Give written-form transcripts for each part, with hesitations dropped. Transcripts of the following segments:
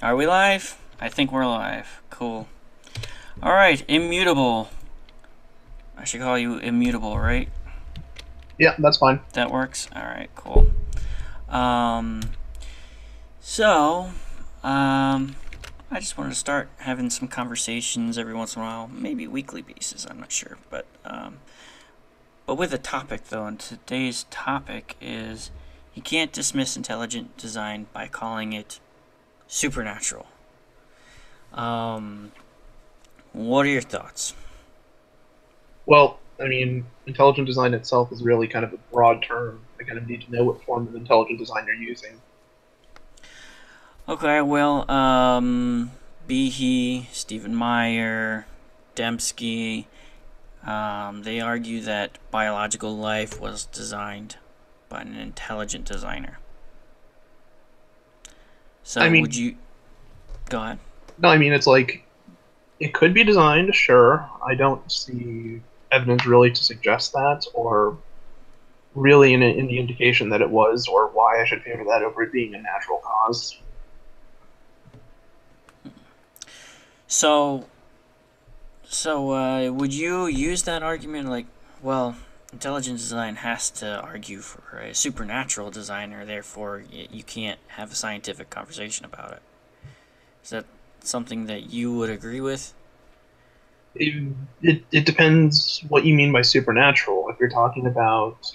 Are we live? I think we're live. Cool. Alright, immutable. I should call you immutable, right? Yeah, that's fine. That works? Alright, cool. Um, so, um, I just wanted to start having some conversations every once in a while, maybe weekly basis, I'm not sure. But with a topic, though, and today's topic is you can't dismiss intelligent design by calling it supernatural. Um, what are your thoughts? Well, I mean, intelligent design itself is really kind of a broad term. I kind of need to know what form of intelligent design you're using. Okay, well, Behe, Stephen Meyer, Dembski, they argue that biological life was designed by an intelligent designer. I So, would mean, you go ahead? no, I mean, it's like it could be designed, sure. I don't see evidence really to suggest that, or really in the indication that it was, or why I should favor that over it being a natural cause. So, would you use that argument like, well, intelligent design has to argue for a supernatural designer, therefore you can't have a scientific conversation about it? Is that something that you would agree with? It depends what you mean by supernatural. If you're talking about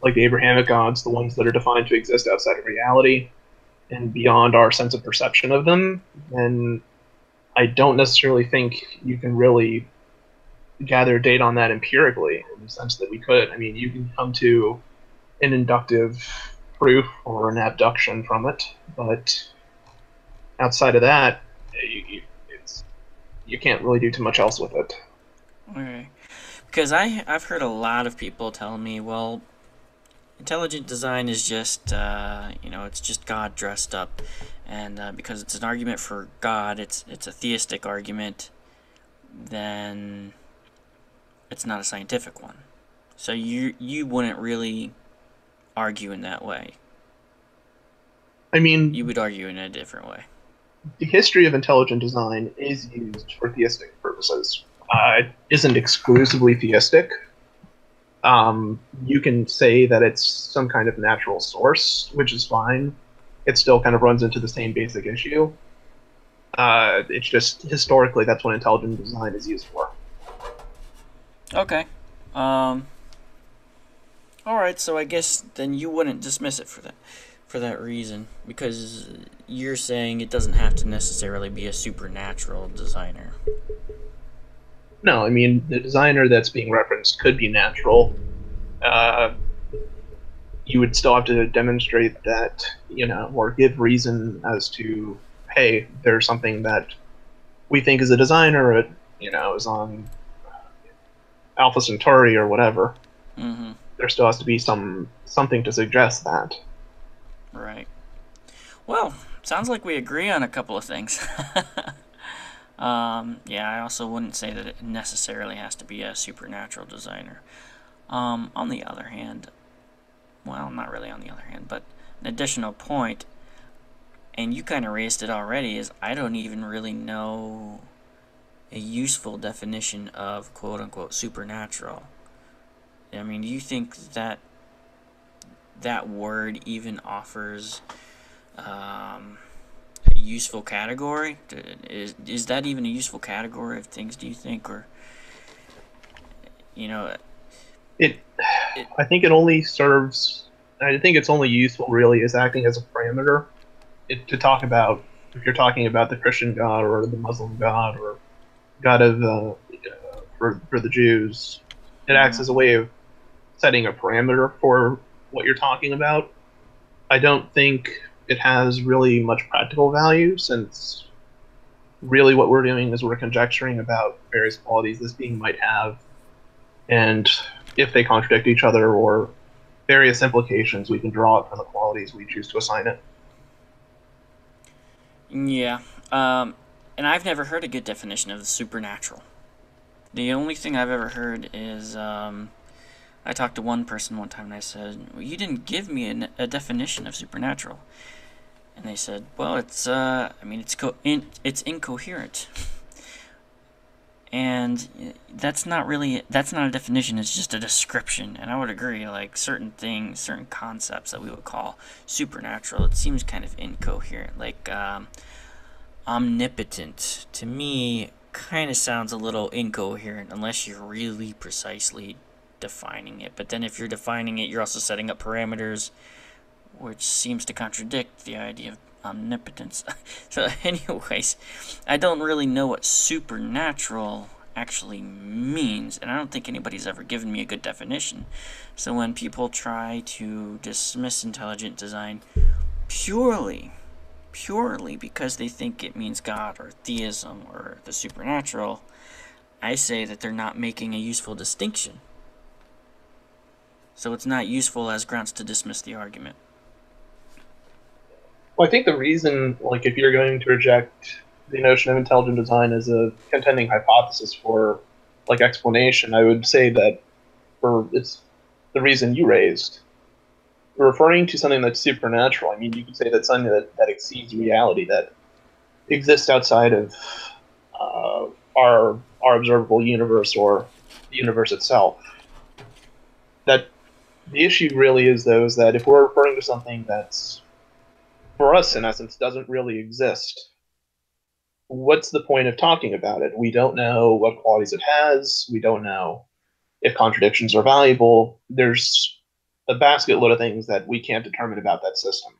like the Abrahamic gods, the ones that are defined to exist outside of reality and beyond our sense of perception of them, then I don't necessarily think you can really gather data on that empirically in the sense that we could. I mean, you can come to an inductive proof or an abduction from it, but outside of that, it's, you can't really do too much else with it. Okay. Because I've heard a lot of people tell me, well, intelligent design is just, it's just God dressed up. And because it's an argument for God, it's a theistic argument, then it's not a scientific one. So you wouldn't really argue in that way. I You mean, would argue in a different way. the history of intelligent design is used for theistic purposes. It isn't exclusively theistic. You can say that it's some kind of natural source, which is fine. It still kind of runs into the same basic issue. It's just historically that's what intelligent design is used for. Okay. Um, all right, so I guess then you wouldn't dismiss it for that reason because you're saying it doesn't have to necessarily be a supernatural designer. No, I mean the designer that's being referenced could be natural. Uh, you would still have to demonstrate that, or give reason as to, hey, there's something that we think is a designer, is on Alpha Centauri or whatever. Mm-hmm. There still has to be something to suggest that. Right. Well, sounds like we agree on a couple of things. Yeah, I also wouldn't say that it necessarily has to be a supernatural designer. On the other hand, well, not really on the other hand, but an additional point, and you kind of raised it already, is I don't even really know a useful definition of quote unquote supernatural. I mean, do you think that that word even offers a useful category? Is that even a useful category of things, do you think? Or, you know, It, it, I think it only serves. I think it's only useful really as acting as a parameter to talk about if you're talking about the Christian God or the Muslim God or God of for the Jews. It acts mm, as a way of setting a parameter for what you're talking about. I don't think it has really much practical value since really what we're doing is we're conjecturing about various qualities this being might have and if they contradict each other or various implications we can draw it from the qualities we choose to assign it. yeah. Um, and I've never heard a good definition of the supernatural. The only thing I've ever heard is I talked to one person one time and I said, well, you didn't give me a definition of supernatural. And they said, well, I mean, it's incoherent. And that's not a definition, it's just a description. And I would agree, like certain things, certain concepts that we would call supernatural, it seems kind of incoherent. Like omnipotent, to me, kind of sounds a little incoherent unless you're really precisely defining it. But then if you're defining it, you're also setting up parameters, which seems to contradict the idea of omnipotence. So, anyways, I don't really know what supernatural actually means, and I don't think anybody's ever given me a good definition. So when people try to dismiss intelligent design purely because they think it means God or theism or the supernatural, I say that they're not making a useful distinction. So it's not useful as grounds to dismiss the argument. Well, I think the reason, like, if you're going to reject the notion of intelligent design as a contending hypothesis for, like, explanation, I would say that for it's the reason you raised. Referring to something that's supernatural, I mean, you could say that's something that exceeds reality, that exists outside of our observable universe or the universe itself. That the issue really is, though, is that if we're referring to something that's, for us, in essence, doesn't really exist, what's the point of talking about it? We don't know what qualities it has. We don't know if contradictions are valuable. There's a basket load of things that we can't determine about that system.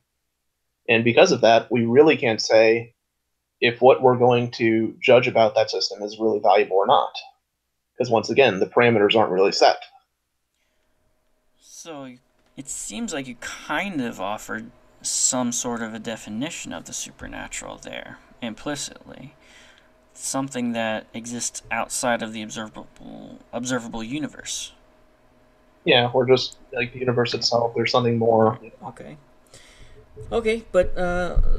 And because of that, we really can't say if what we're going to judge about that system is really valuable or not. Because once again, the parameters aren't really set. So it seems like you kind of offered some sort of a definition of the supernatural there, implicitly. Something that exists outside of the observable universe. Yeah, or just like the universe itself, there's something more. Okay. Okay, but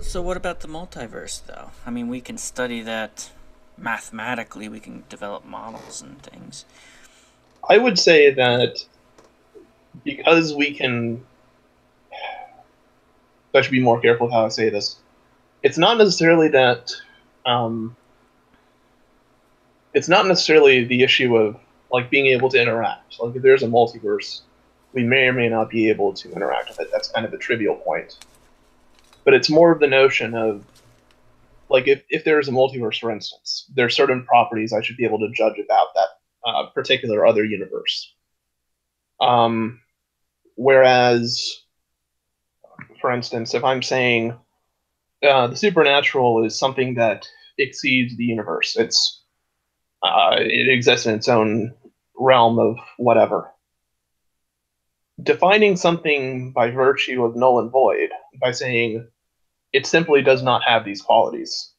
so what about the multiverse, though? I mean, we can study that mathematically. We can develop models and things. I would say that because we can, I should be more careful how I say this. It's not necessarily that. Um, it's not necessarily the issue of like being able to interact. Like if there's a multiverse, we may or may not be able to interact with it. That's kind of a trivial point. But it's more of the notion of like if there is a multiverse, for instance, there are certain properties I should be able to judge about that particular other universe. Um, Whereas, for instance, if I'm saying the supernatural is something that exceeds the universe, it exists in its own realm of whatever. Defining something by virtue of null and void, by saying it simply does not have these qualities,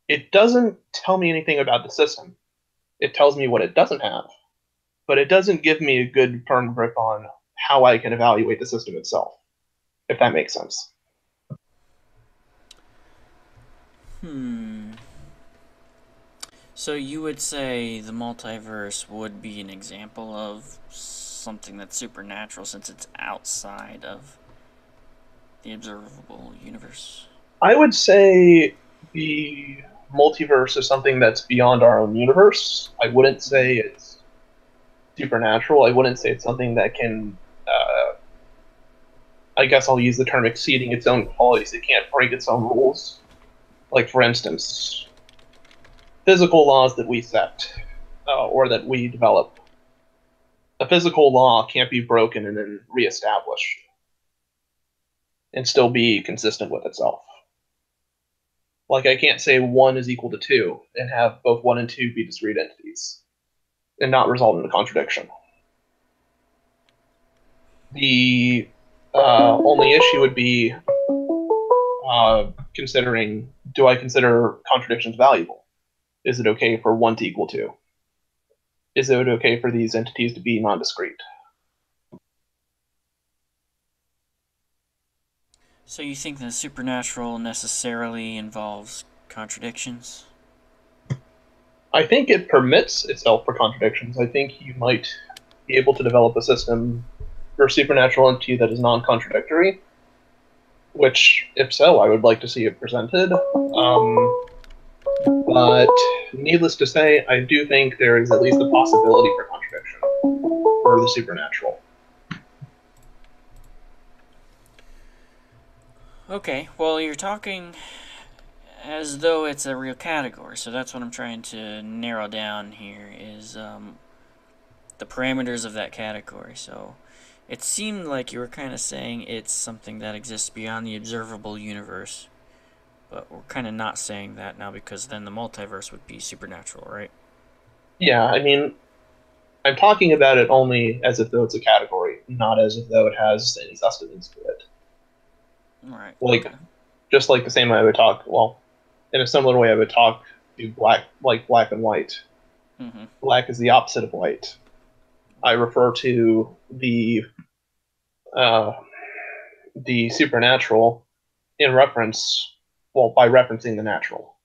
it doesn't tell me anything about the system. It tells me what it doesn't have, but it doesn't give me a good firm grip on how I can evaluate the system itself, if that makes sense. Hmm. So you would say the multiverse would be an example of something that's supernatural since it's outside of the observable universe? I would say the multiverse is something that's beyond our own universe. I wouldn't say it's supernatural. I wouldn't say it's something that can, I guess I'll use the term exceeding its own qualities. It can't break its own rules. Like, for instance, physical laws that we set or that we develop. A physical law can't be broken and then reestablished and still be consistent with itself. Like, I can't say 1 is equal to 2 and have both 1 and 2 be discrete entities and not result in a contradiction. The only issue would be considering, do I consider contradictions valuable? Is it okay for 1 to equal 2? Is it okay for these entities to be non-discrete? So you think the supernatural necessarily involves contradictions? I think it permits itself for contradictions. I think you might be able to develop a system for a supernatural entity that is non-contradictory which, if so, I would like to see it presented. But needless to say, I do think there is at least a possibility for contradiction for the supernatural. Okay, well, you're talking as though it's a real category, so that's what I'm trying to narrow down here is the parameters of that category. So it seemed like you were kind of saying it's something that exists beyond the observable universe, but we're kind of not saying that now because then the multiverse would be supernatural, right? Yeah, I mean, I'm talking about it only as if though it's a category, not as if though it has any sustenance to it. All right. Like, Okay. just like the same way I would talk, well, in a similar way I would talk to black, like black and white. Mm-hmm. Black is the opposite of white. I refer to uh, the supernatural in reference, well, by referencing the natural,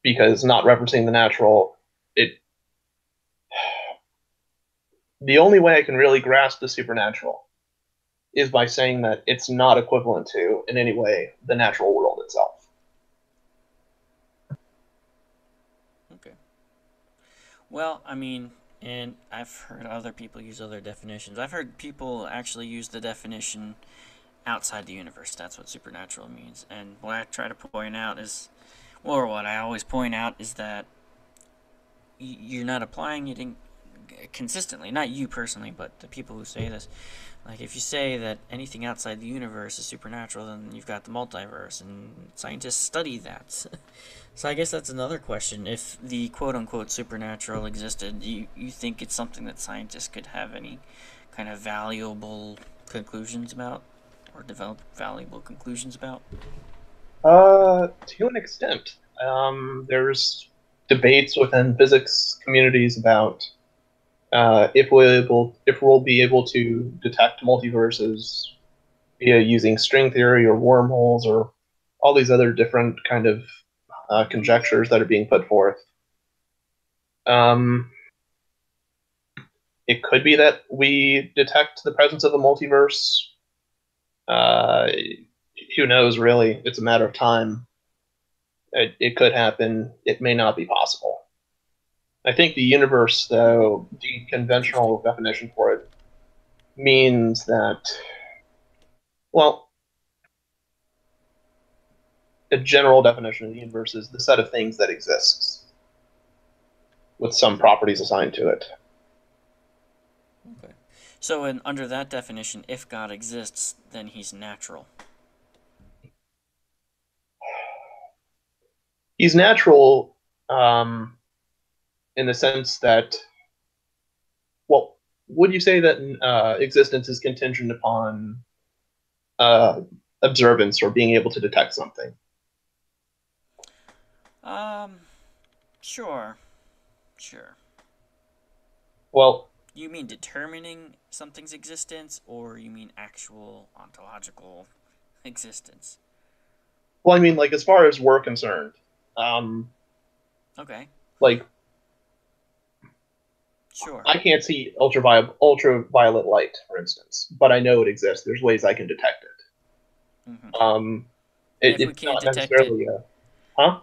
because not referencing the natural, it the only way I can really grasp the supernatural is by saying that it's not equivalent to, in any way, the natural world itself. Okay. Well, I mean, and I've heard other people use other definitions. I've heard people actually use the definition outside the universe. That's what supernatural means. And what I try to point out is, or what I always point out is that you're not applying it consistently. Not you personally, but the people who say this. Like, if you say that anything outside the universe is supernatural, then you've got the multiverse, and scientists study that. So I guess that's another question. If the quote-unquote supernatural existed, you think it's something that scientists could have any kind of valuable conclusions about? Or develop valuable conclusions about? To an extent, there's debates within physics communities about if we'll be able to detect multiverses via using string theory or wormholes or all these other different kind of conjectures that are being put forth. Um, it could be that we detect the presence of a multiverse. Uh, who knows, really? It's a matter of time. It could happen. It may not be possible. I think the universe, though, the Interesting. conventional definition for it means that, well, a general definition of the universe is the set of things that exists with some properties assigned to it. Okay. So, under that definition, if God exists, then he's natural. He's natural um, in the sense that, well, would you say that existence is contingent upon uh, observance or being able to detect something? Um, sure. Sure. Well, You mean determining something's existence, or you mean actual ontological existence? well, I mean, like as far as we're concerned, um, Okay, like sure. I can't see ultraviolet light, for instance, but I know it exists. There's ways I can detect it. Hmm. Um, And if we it's can't not detect it, necessarily a, huh?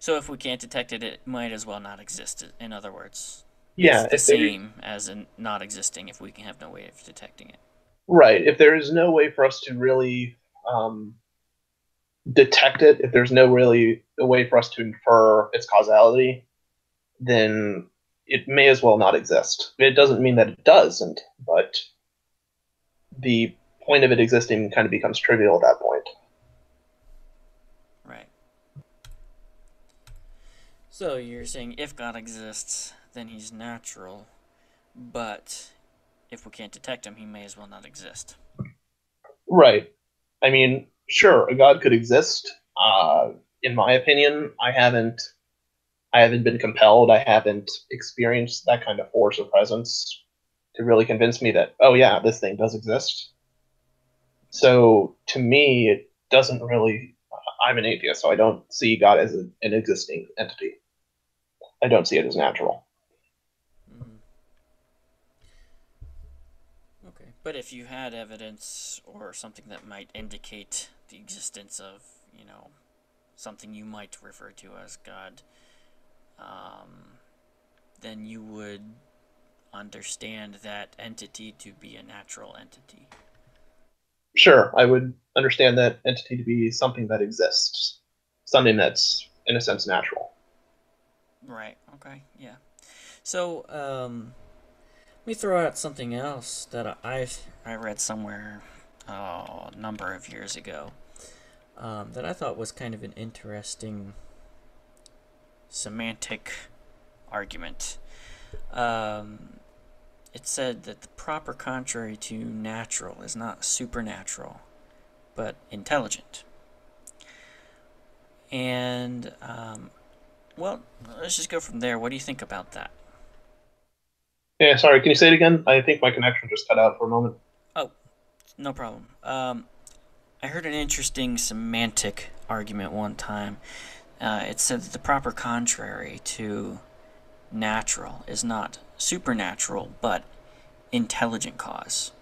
so if we can't detect it, it might as well not exist. In other words, it's Yeah, the if there, same as in not existing if we can have no way of detecting it. right, if there is no way for us to really detect it, if there's no really a way for us to infer its causality, then it may as well not exist. It doesn't mean that it doesn't, but the point of it existing kind of becomes trivial at that point. Right. So you're saying if God exists, then he's natural, but if we can't detect him, he may as well not exist. Right. I mean, sure, a god could exist. In my opinion, I haven't been compelled. I haven't experienced that kind of force or presence to really convince me that, oh yeah, this thing does exist. So to me, it doesn't really. I'm an atheist, so I don't see God as an existing entity. I don't see it as natural. Mm-hmm. Okay. But if you had evidence or something that might indicate the existence of, you know, something you might refer to as God, um, then you would understand that entity to be a natural entity. Sure, I would understand that entity to be something that exists, something that's, in a sense, natural. Right. Okay. Yeah. So, let me throw out something else that I read somewhere a number of years ago, that I thought was kind of an interesting semantic argument. Um, it said that the proper contrary to natural is not supernatural, but intelligent. And, well, let's just go from there. What do you think about that? Yeah, sorry, can you say it again? I think my connection just cut out for a moment. Oh, no problem. I heard an interesting semantic argument one time. It said that the proper contrary to natural is not supernatural, but intelligent cause.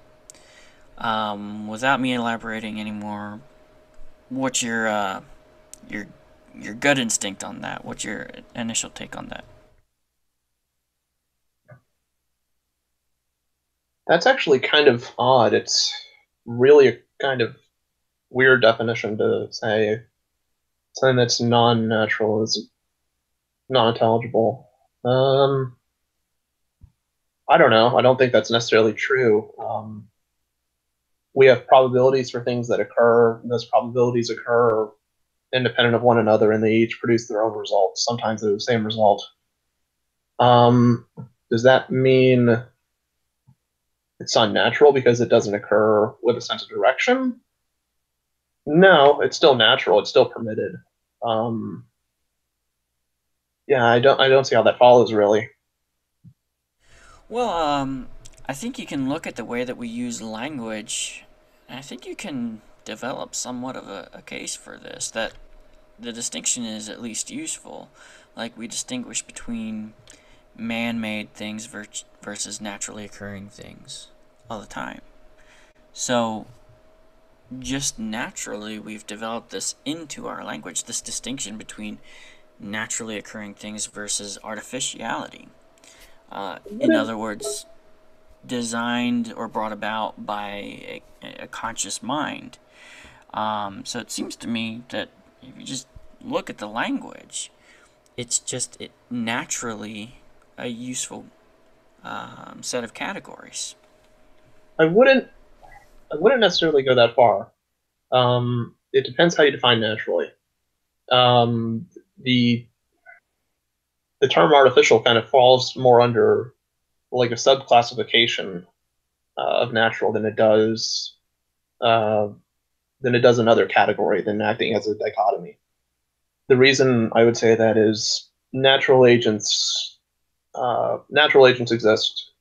Without me elaborating anymore, what's your your gut instinct on that? What's your initial take on that? That's actually kind of odd. It's really a kind of weird definition to say something that's non-natural is non-intelligible. Um, I don't know. I don't think that's necessarily true. We have probabilities for things that occur. Those probabilities occur independent of one another, and they each produce their own results. Sometimes they're the same result. Um, does that mean it's unnatural because it doesn't occur with a sense of direction? No, it's still natural. It's still permitted. Um, yeah, I don't see how that follows really. Well, I think you can look at the way that we use language, and I think you can develop somewhat of a case for this, that the distinction is at least useful. Like, we distinguish between man-made things versus naturally occurring things all the time. So, just naturally, we've developed this into our language, this distinction between naturally occurring things versus artificiality. In other words, designed or brought about by a conscious mind. So it seems to me that if you just look at the language, it's just naturally a useful set of categories. I wouldn't I wouldn't necessarily go that far. It depends how you define naturally. Um, the the term artificial kind of falls more under like a subclassification of natural uh, than it does another category than acting as a dichotomy. The reason I would say that is natural agents exist,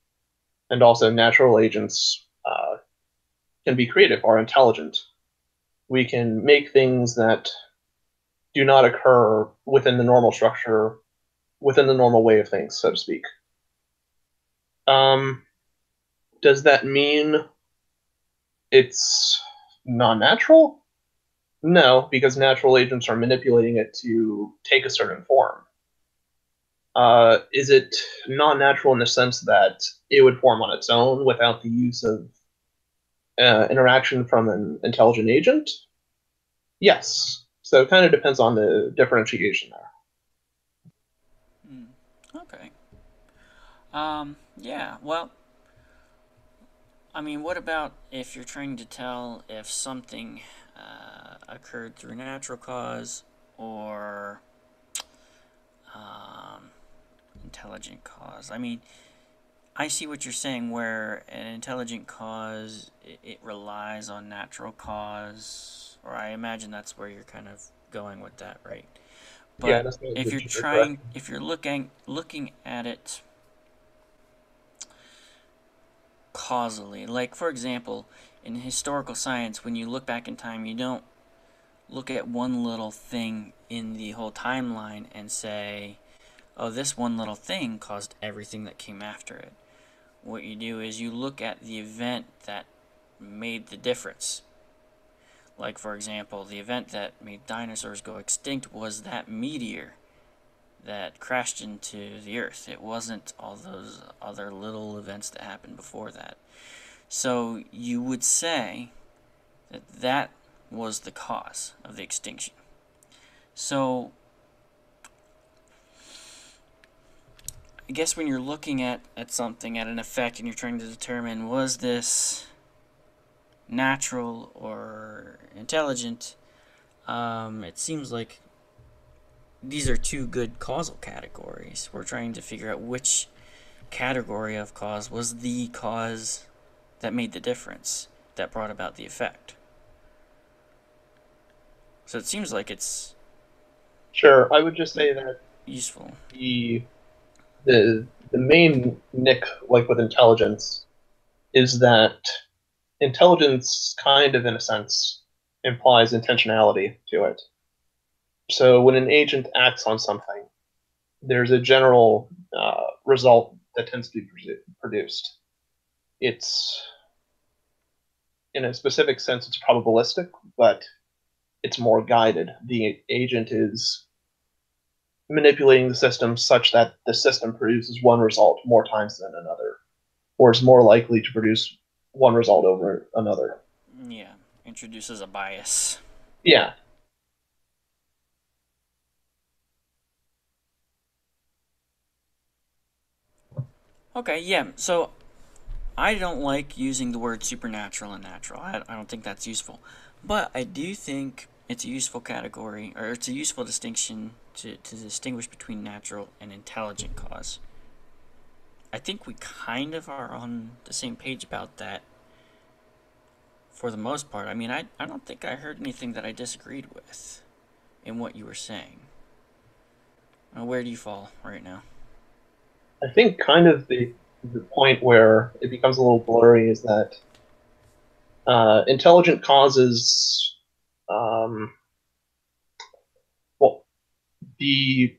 and also natural agents can be creative or intelligent. We can make things that do not occur within the normal structure, within the normal way of things, so to speak. Um, does that mean it's non-natural? No, because natural agents are manipulating it to take a certain form. Is it non-natural in the sense that it would form on its own without the use of interaction from an intelligent agent? Yes. So it kind of depends on the differentiation there. Mm, okay. Yeah, well, I mean, what about if you're trying to tell if something occurred through natural cause or um, intelligent cause? I mean, I see what you're saying where an intelligent cause, it relies on natural cause, or I imagine that's where you're kind of going with that, right? Yeah, But that's if you're correct. if you're looking at it causally, like for example, in historical science, when you look back in time, you don't look at one little thing in the whole timeline and say, oh, this one little thing caused everything that came after it. what you do is you look at the event that made the difference. Like, for example, the event that made dinosaurs go extinct was that meteor that crashed into the Earth. It wasn't all those other little events that happened before that. So you would say that that was the cause of the extinction. So I guess when you're looking at something, at an effect, and you're trying to determine was this natural or intelligent, it seems like these are two good causal categories. We're trying to figure out which category of cause was the cause that made the difference, that brought about the effect. So it seems like it's Sure, I would just say that useful. the main nick, like with intelligence, is that intelligence kind of, in a sense, implies intentionality to it. So when an agent acts on something, there's a general result that tends to be produced. It's, in a specific sense, it's probabilistic, but it's more guided. The agent is manipulating the system such that the system produces one result more times than another, or is more likely to produce one result over another. Yeah, introduces a bias. Yeah. Okay, yeah, so I don't like using the word supernatural and natural. I don't think that's useful. But I do think it's a useful category, or it's a useful distinction to distinguish between natural and intelligent cause. I think we kind of are on the same page about that for the most part. I mean, I don't think I heard anything that I disagreed with in what you were saying. Where do you fall right now? I think kind of the point where it becomes a little blurry is that intelligent causes, um, well, the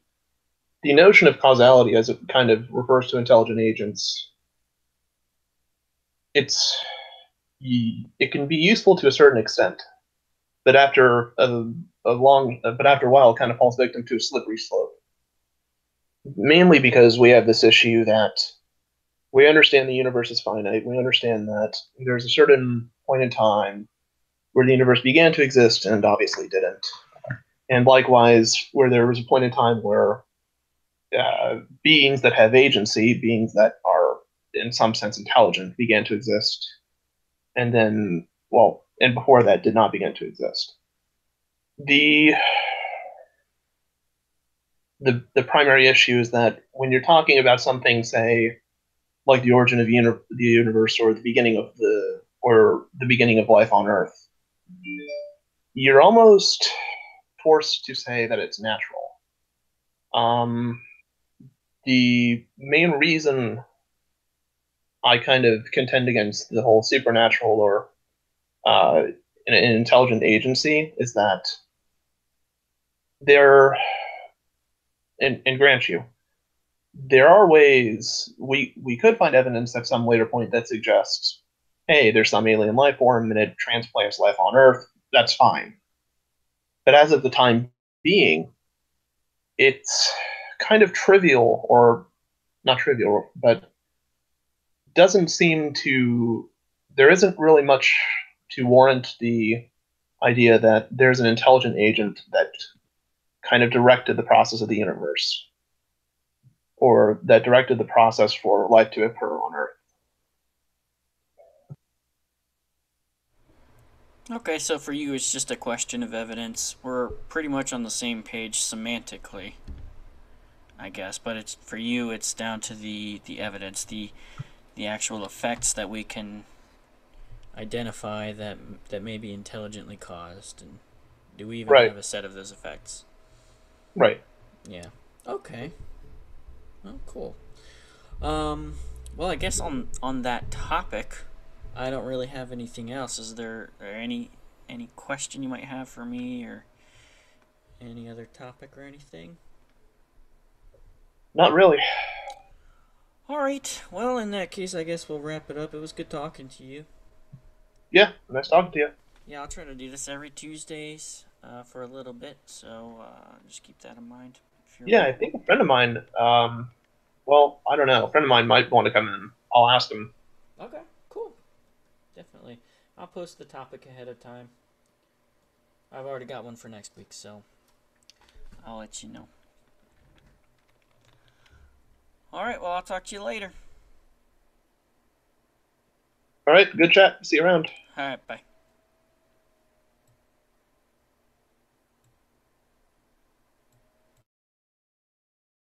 the notion of causality as it kind of refers to intelligent agents, it's it can be useful to a certain extent, but after a while, it kind of falls victim to a slippery slope. Mainly because we have this issue that we understand the universe is finite. We understand that there's a certain point in time where the universe began to exist and obviously didn't. And likewise, where there was a point in time where beings that have agency, beings that are in some sense intelligent, began to exist. And then, well, and before that did not begin to exist. The the primary issue is that when you're talking about something, say, like the origin of the universe or the beginning of life on Earth, you're almost forced to say that it's natural. Um, the main reason I kind of contend against the whole supernatural or uh, an intelligent agency is that there, and grant you, there are ways we could find evidence at some later point that suggests, hey, there's some alien life form and it transplants life on Earth. That's fine. But as of the time being, it's kind of trivial, or not trivial, but doesn't seem to. There isn't really much to warrant the idea that there's an intelligent agent that kind of directed the process of the universe, or that directed the process for life to occur on Earth. Okay, so for you, it's just a question of evidence. We're pretty much on the same page semantically, I guess, but it's for you. It's down to the evidence, the actual effects that we can identify that may be intelligently caused, and do we even Right, have a set of those effects? right. Yeah. Okay. Oh, cool. Um. Well, I guess on that topic, I don't really have anything else. Is there any question you might have for me, or any other topic or anything? Not really. Alright, well, in that case, I guess we'll wrap it up. It was good talking to you. Yeah, nice talking to you. Yeah, I'll try to do this every Tuesdays for a little bit, so just keep that in mind if you're Yeah, I available. think a friend of mine. Well, I don't know. A friend of mine might want to come in. I'll ask him. Okay, cool. Definitely. I'll post the topic ahead of time. I've already got one for next week, so I'll let you know. Alright, well, I'll talk to you later. All right, good chat. See you around. Alright, bye.